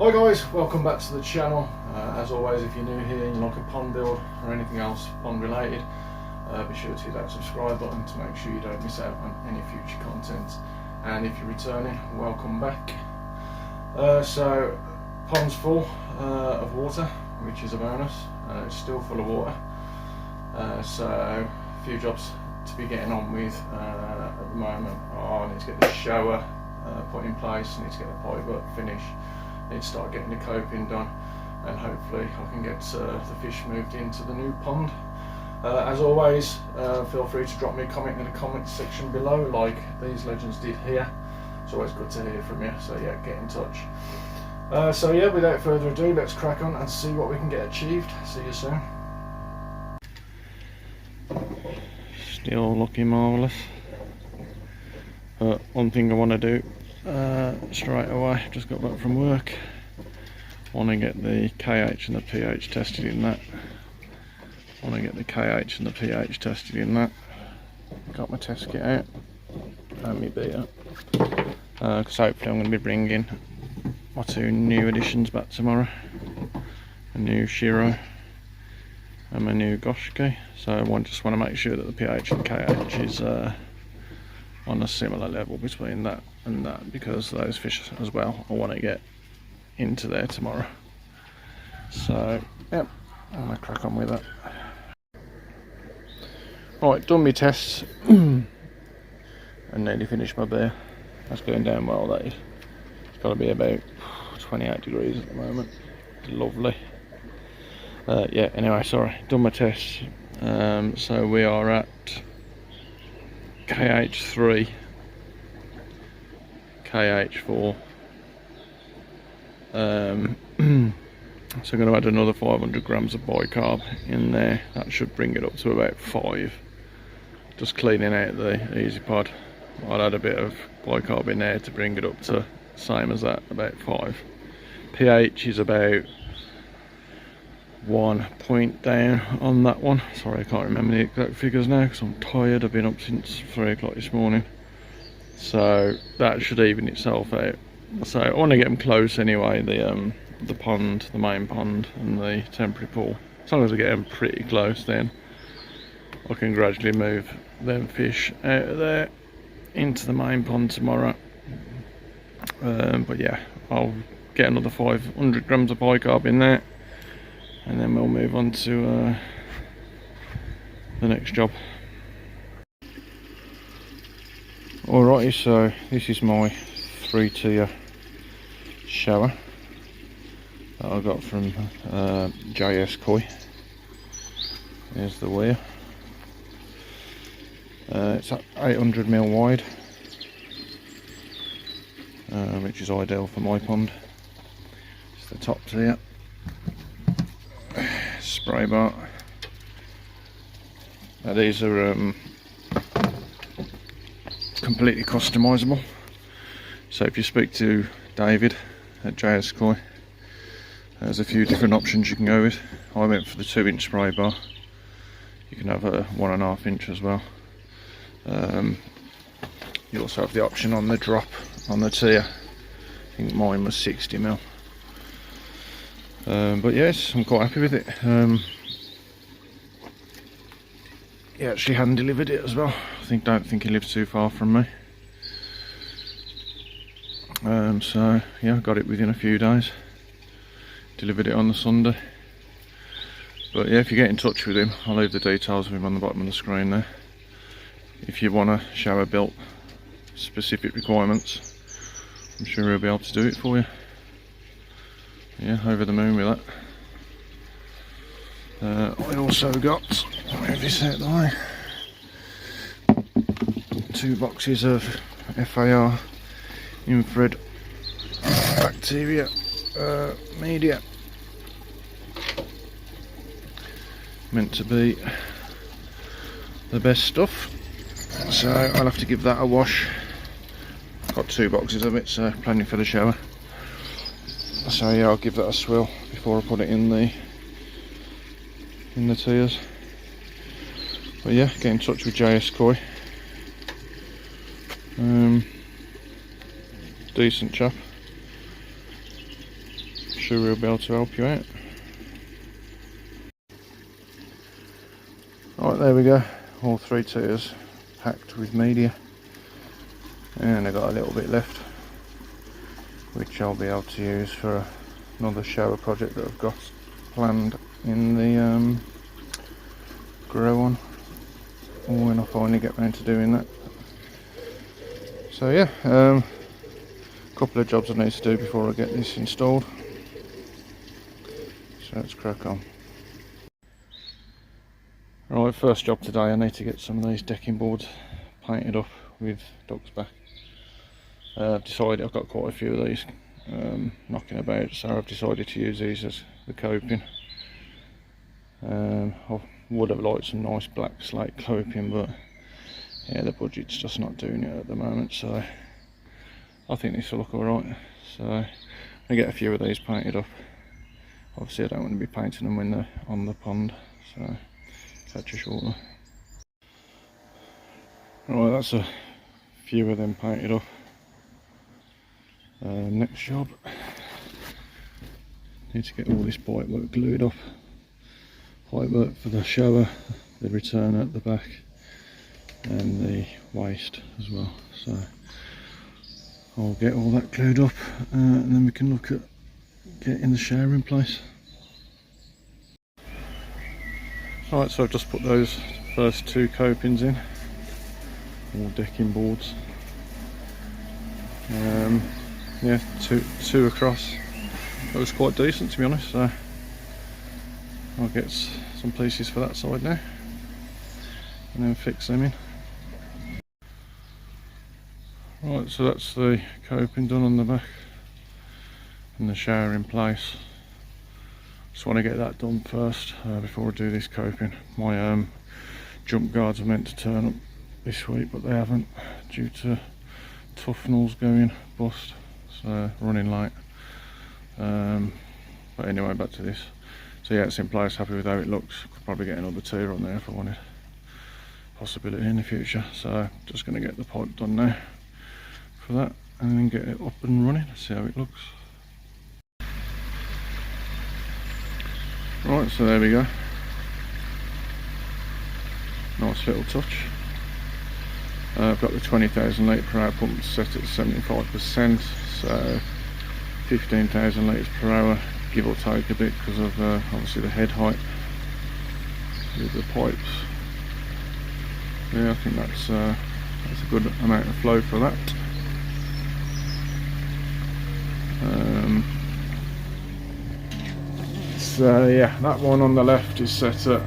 Hi guys, welcome back to the channel. As always, if you're new here and you like a pond build or anything else pond related, be sure to hit that subscribe button to make sure you don't miss out on any future content. And if you're returning, welcome back. So pond's full of water, which is a bonus. It's still full of water, so a few jobs to be getting on with at the moment. I need to get the shower put in place, I need to get the pipe up finished, I need to start getting the coping done, and hopefully I can get the fish moved into the new pond. As always, feel free to drop me a comment in the comment section below, like these legends did here. It's always good to hear from you, so yeah, get in touch. So yeah, without further ado, let's crack on and see what we can get achieved. See you soon. Still looking marvellous. One thing I want to do straight away, just got back from work, want to get the KH and the pH tested in that. Got my test kit out and my beater, because hopefully I'm going to be bringing my two new additions back tomorrow, a new Shiro and my new jskoi. So I just want to make sure that the pH and KH is on a similar level between that and that, because those fish as well I want to get into there tomorrow. So yep, I'm going to crack on with that. Right, done my tests and nearly finished my beer. That's going down well, that is. It's got to be about 28 degrees at the moment. Lovely. Yeah, anyway, sorry, done my tests. So we are at KH3, KH4. So I'm going to add another 500 grams of bicarb in there. That should bring it up to about 5. Just cleaning out the easy pod, I'll add a bit of bicarb in there to bring it up to same as that, about 5. pH is about 1 point down on that one. Sorry, I can't remember the exact figures now because I'm tired. I've been up since 3 o'clock this morning, so that should even itself out. So I want to get them close anyway, the pond, the main pond and the temporary pool. As long as I get them pretty close, then I can gradually move them fish out of there into the main pond tomorrow. But yeah, I'll get another 500 grams of bicarb in there, and then we'll move on to the next job. Alrighty, so this is my 3-tier shower that I got from jskoi. There's the weir. It's 800mm wide, which is ideal for my pond. It's the top tier. Spray bar. Now these are completely customizable, so if you speak to David at jskoi, there's a few different options you can go with. I went for the 2-inch spray bar. You can have a 1.5 inch as well. You also have the option on the drop on the tier. I think mine was 60mm. But yes, I'm quite happy with it. He actually hand delivered it as well. Don't think he lives too far from me. So yeah, I got it within a few days. Delivered it on the Sunday. But yeah, if you get in touch with him, I'll leave the details of him on the bottom of the screen there. If you want a shower built specific requirements, I'm sure he'll be able to do it for you. Yeah, over the moon with that. I also got, move this out the way, 2 boxes of FAR infrared bacteria media. Meant to be the best stuff, so I'll have to give that a wash. Got 2 boxes of it, so planning for the shower. So yeah, I'll give that a swill before I put it in the tiers. But yeah, get in touch with jskoi. Decent chap. sure we'll be able to help you out. Right, there we go, all 3 tiers packed with media, and I got a little bit left which I'll be able to use for another shower project that I've got planned in the grow on, or when I finally get round to doing that. So yeah, a couple of jobs I need to do before I get this installed, so let's crack on. Right, first job today, I need to get some of these decking boards painted up with duck's back. I've decided I've got quite a few of these knocking about, so I've decided to use these as the coping. I would have liked some nice black slate coping, but yeah, the budget's just not doing it at the moment, so I think this will look alright. So I'm going to get a few of these painted up. Obviously I don't want to be painting them when they're on the pond, so catch you shortly. Right, that's a few of them painted up. Next job, need to get all this pipe work glued up. Pipe work for the shower, the return at the back, and the waste as well. So I'll get all that glued up, and then we can look at getting the shower in place. Right, so I've just put those first 2 copings in, all decking boards. Yeah, two across. That was quite decent, to be honest, so I'll get some pieces for that side now and then fix them in. Right, so that's the coping done on the back and the shower in place. Just want to get that done first before I do this coping. My jump guards are meant to turn up this week, but they haven't due to tuffnels going bust, so running late. But anyway, back to this. So yeah, it's in place, happy with how it looks. Could probably get another tier on there if I wanted. Possibility in the future. So just going to get the pipe done now for that, and then get it up and running, see how it looks. Right, so there we go. Nice little touch. I've got the 20,000 litre per hour pump set at 75%, so 15,000 litres per hour, give or take a bit because of obviously the head height with the pipes. Yeah, I think that's a good amount of flow for that. So yeah, that one on the left is set at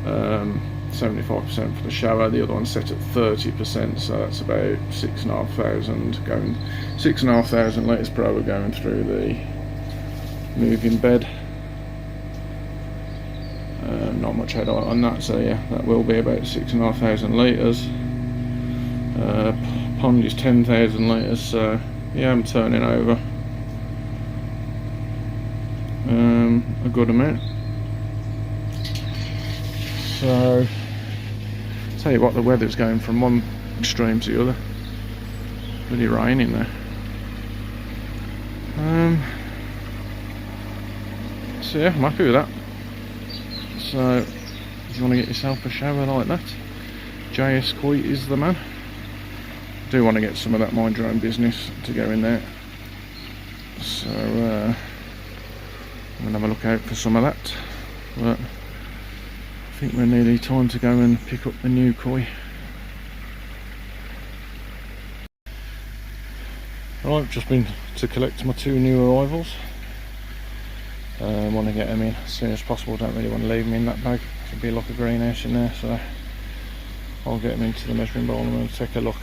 75% for the shower, the other one's set at 30%, so that's about 6,500 going, 6,500 litres per hour going through the moving bed. Not much head height on that, so yeah, that will be about 6,500 litres. Pond is 10,000 litres, so yeah, I'm turning over a good amount. So tell you what, the weather's going from one extreme to the other. Really raining there. So yeah, I'm happy with that. So if you want to get yourself a shower like that, jskoi is the man. I do want to get some of that mind your own business to go in there, so I'm going to have a look out for some of that. But I think we're nearly time to go and pick up the new koi. Right, I've just been to collect my 2 new arrivals. I want to get them in as soon as possible, don't really want to leave them in that bag. There'll be like a greenhouse in there, so I'll get them into the measuring bowl and we'll take a look.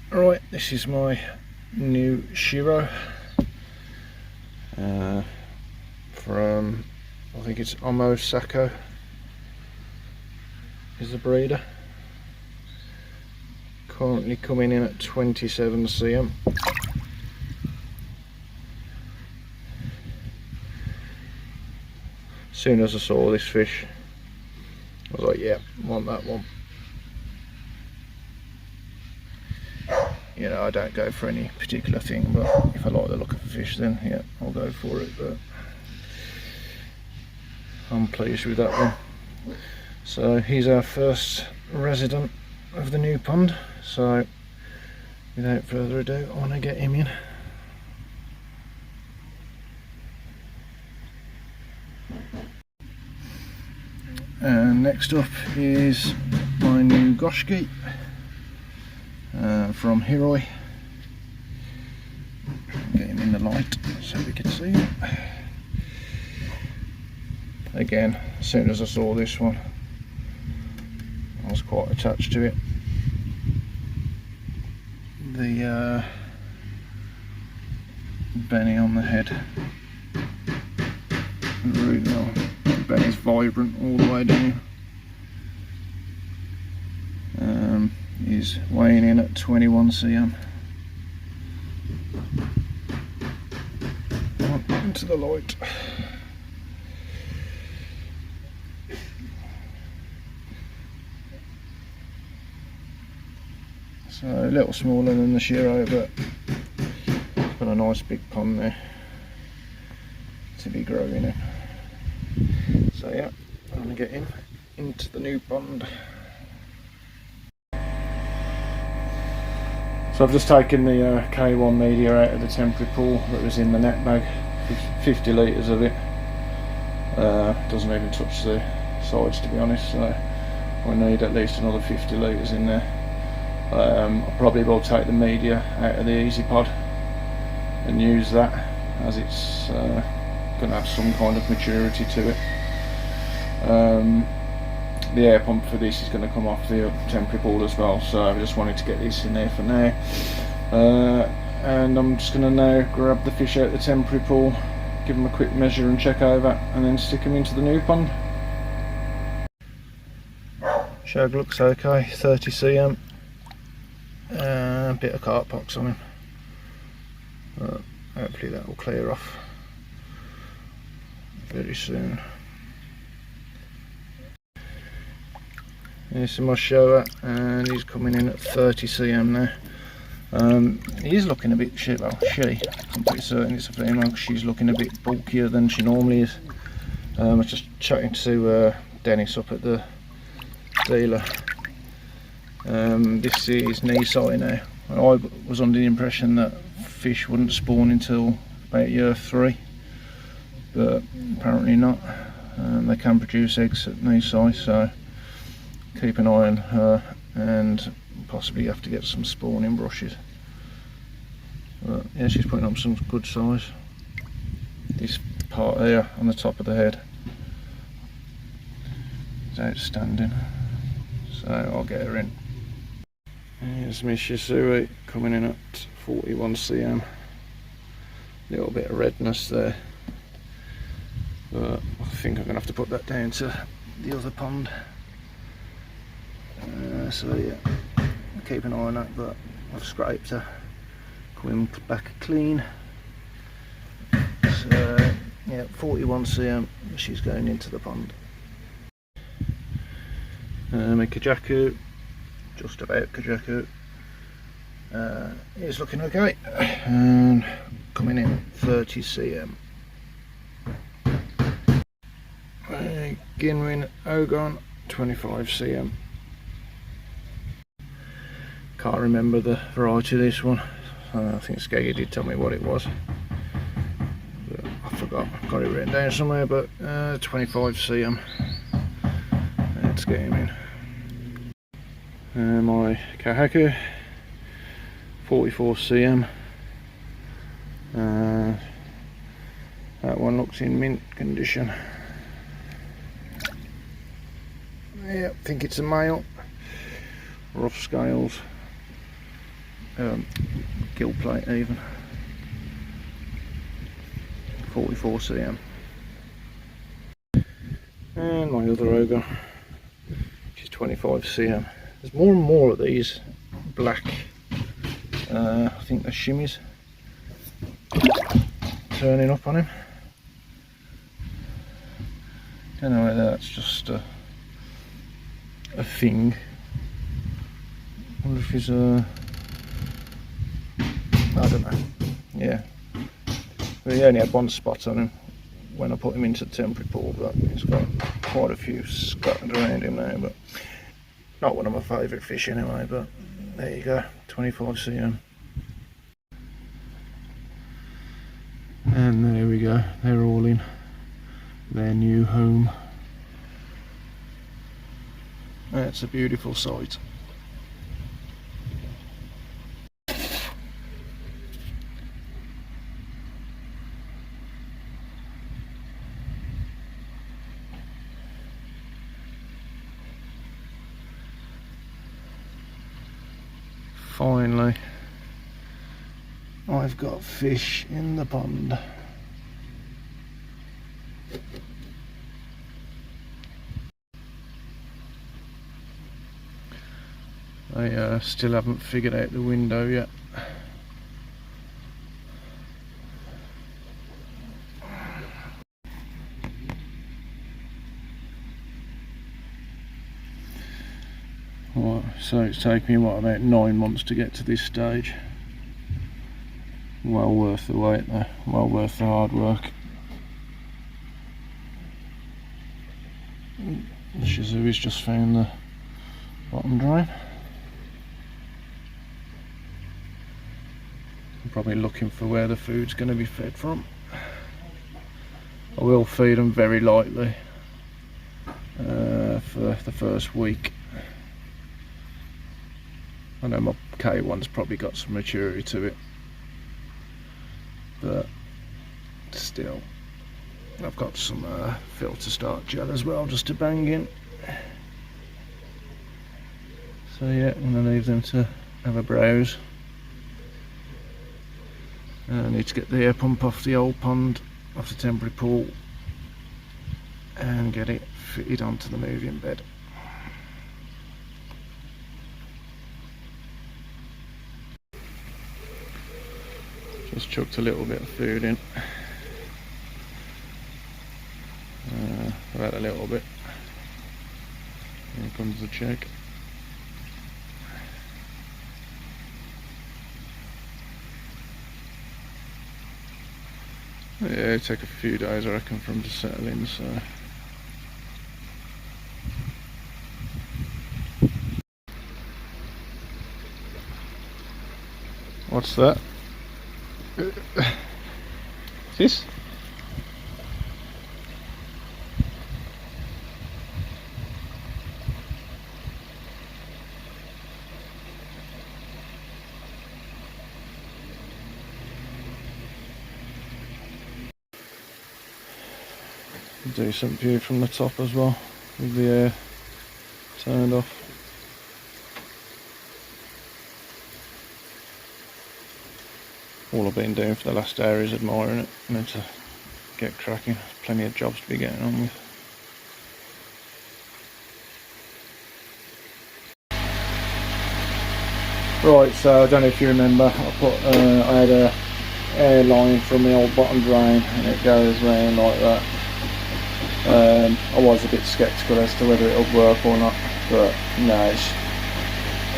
Right, this is my new Shiro from, I think it's Osaka is the breeder. Currently coming in at 27 cm. As soon as I saw this fish, I was like, yeah, want that one. you know, I don't go for any particular thing, but if I like the look of a fish, then yeah, I'll go for it. But I'm pleased with that one. So he's our first resident of the new pond, so without further ado, I want to get him in. And next up is my new jskoi from Hiroi. Get him in the light so we can see him. Again, as soon as I saw this one, I was quite attached to it. The Benny on the head, really nice. Benny's vibrant all the way down. He's weighing in at 21 cm. Into the light. So a little smaller than the Shiro, but it's got a nice big pond there to be growing in. So yeah, I'm going to get him into the new pond. So I've just taken the K1 media out of the temporary pool that was in the net bag, 50 litres of it. Doesn't even touch the sides, to be honest, so I need at least another 50 litres in there. I probably will take the media out of the Easy Pod and use that, as it's going to have some kind of maturity to it. The air pump for this is going to come off the temporary pool as well, so I just wanted to get this in there for now. And I'm just going to now grab the fish out of the temporary pool, give them a quick measure and check over, and then stick them into the new pond. Shag looks okay, 30 cm. A bit of carp pox on him, but hopefully that will clear off very soon. Here's my shower, and he's coming in at 30 cm now. He's looking a bit she, I'm pretty certain it's a female. She's looking a bit bulkier than she normally is. I was just chatting to Dennis up at the dealer. This is knee size now. I was under the impression that fish wouldn't spawn until about year 3, but apparently not. They can produce eggs at knee size, so keep an eye on her, and possibly have to get some spawning brushes. But yeah, she's putting up some good size. This part here on the top of the head is outstanding, so I'll get her in. Here's my jskoi coming in at 41 cm. Little bit of redness there, but I think I'm going to have to put that down to the other pond. So yeah, keep an eye on that, but I've scraped her, coming back clean. So yeah, 41 cm, she's going into the pond. My kajaku, just about kajaku, is looking okay, and coming in 30 cm. Ginwin Ogon, 25 cm. Can't remember the variety of this one. I think Skaggy did tell me what it was, but I forgot. I've got it written down somewhere, but 25 cm. Let's get him in. My kahaku, 44 cm. That one looks in mint condition. Yeah, I think it's a male. Rough scales. Gill plate even. 44 cm. And my other ogre, which is 25 cm. There's more and more of these black, I think they're shimmies, turning up on him. Don't know whether that's just a thing. I wonder if he's I don't know. Yeah, we only had one spot on him when I put him into the temporary pool, but he's got quite a few scattered around him now. But not one of my favourite fish anyway. But there you go, 25 cm. And there we go, they're all in their new home. That's a beautiful sight. Finally, I've got fish in the pond. I still haven't figured out the window yet. Right, so it's taken me what, about 9 months to get to this stage. Well worth the wait though, well worth the hard work. The Shizui's just found the bottom drain. I'm probably looking for where the food's going to be fed from. I will feed them very lightly for the first week. I know my K1's probably got some maturity to it, but still, I've got some filter start gel as well just to bang in. So yeah, I'm going to leave them to have a browse. I need to get the air pump off the old pond, off the temporary pool, and get it fitted onto the moving bed. Just chucked a little bit of food in. About a little bit. Here comes the check. Yeah, it'll take a few days I reckon for them to settle in, so. What's that? This? Decent view from the top as well, with the air turned off. All I've been doing for the last hour is admiring it. I need to get cracking. Plenty of jobs to be getting on with. Right, so I don't know if you remember, I had a air line from the old bottom drain, and it goes round like that. I was a bit sceptical as to whether it would work or not, but no, it's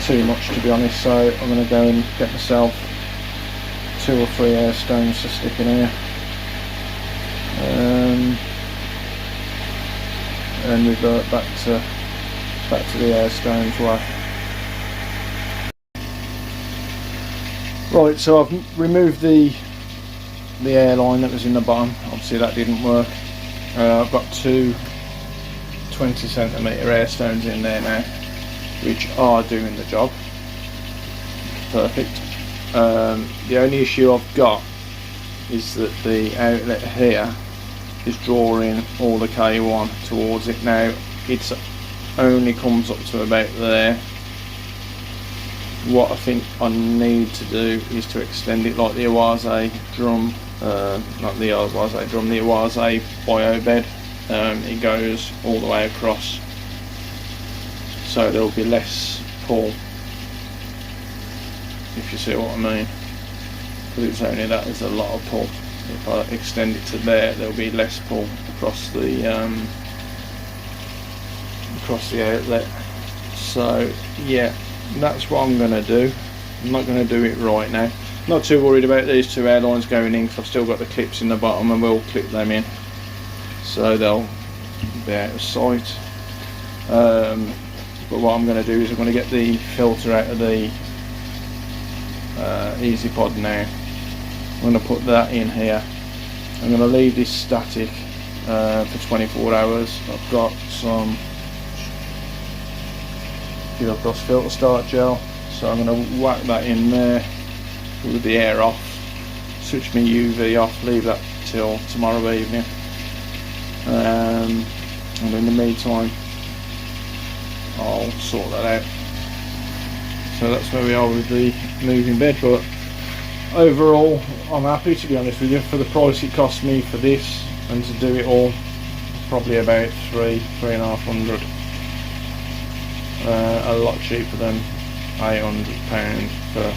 too much to be honest. So I'm going to go and get myself 2 or 3 air stones to stick in here, and revert back to the air stones way. Right, so I've removed the air line that was in the bottom. Obviously that didn't work. I've got 2 20cm air stones in there now, which are doing the job. Perfect. The only issue I've got is that the outlet here is drawing all the K1 towards it now. It only comes up to about there. What I think I need to do is to extend it like the Iwase drum, not the Iwase drum, the Iwase bio bed. It goes all the way across, so there will be less pull, if you see what I mean, because it's only that, there's a lot of pull. If I extend it to there, there'll be less pull across the outlet. So yeah, that's what I'm going to do. I'm not going to do it right now. Not too worried about these two airlines going in because I've still got the clips in the bottom, and we'll clip them in so they'll be out of sight. But what I'm going to do is I'm going to get the filter out of the EasyPod now. I'm going to put that in here. I'm going to leave this static for 24 hours. I've got some filter start gel, so I'm going to whack that in there with the air off, switch my UV off, leave that till tomorrow evening, and in the meantime I'll sort that out. So that's where we are with the moving bed, but overall I'm happy, to be honest with you. For the price it cost me for this and to do it all, probably about £300–350, a lot cheaper than £800 for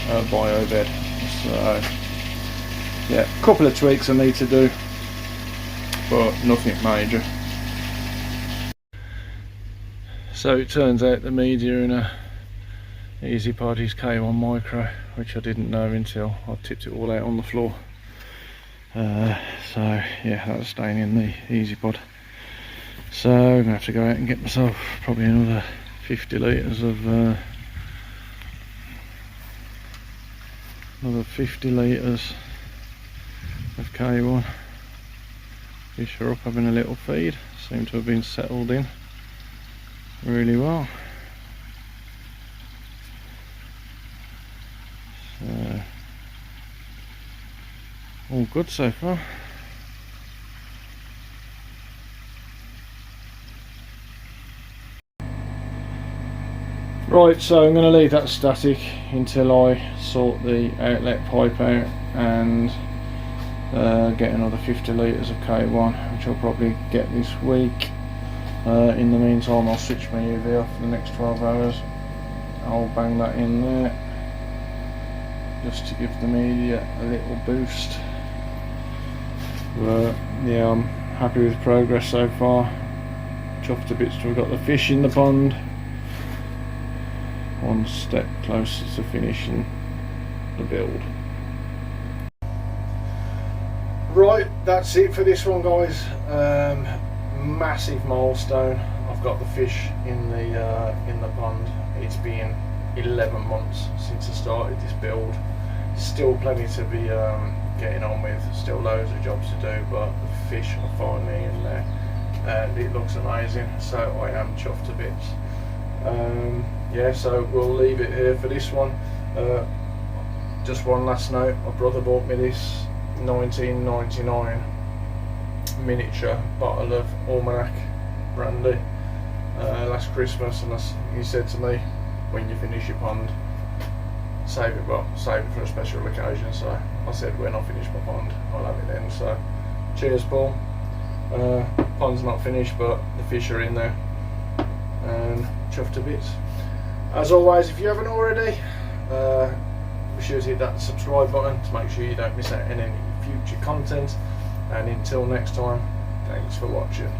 a bio bed. So yeah, a couple of tweaks I need to do, but nothing major. So it turns out the media in a EasyPod is K1 micro, which I didn't know until I tipped it all out on the floor. So yeah, that was staying in the EasyPod. So I'm going to have to go out and get myself probably another 50 litres of K1. Fish are up having a little feed, seem to have been settled in really well. So all good so far. Right, so I'm going to leave that static until I sort the outlet pipe out and get another 50 litres of K1, which I'll probably get this week. In the meantime I'll switch my UV off for the next 12 hours. I'll bang that in there just to give the media a little boost. But yeah, I'm happy with progress so far. Chuffed a bit till we've got the fish in the pond. One step closer to finishing the build. Right, that's it for this one, guys. Massive milestone. I've got the fish in the pond. It's been 11 months since I started this build. Still plenty to be getting on with, still loads of jobs to do, but the fish are finally in there and it looks amazing, so I am chuffed a bit. Yeah, so we'll leave it here for this one. Just one last note, my brother bought me this 1999 miniature bottle of Almanac brandy last Christmas, and he said to me, when you finish your pond, save it for a special occasion. So I said, when I finish my pond, I'll have it then. So cheers, Paul. Pond's not finished, but the fish are in there and chuffed a bit. As always, if you haven't already, be sure to hit that subscribe button to make sure you don't miss out on any future content. And until next time, thanks for watching.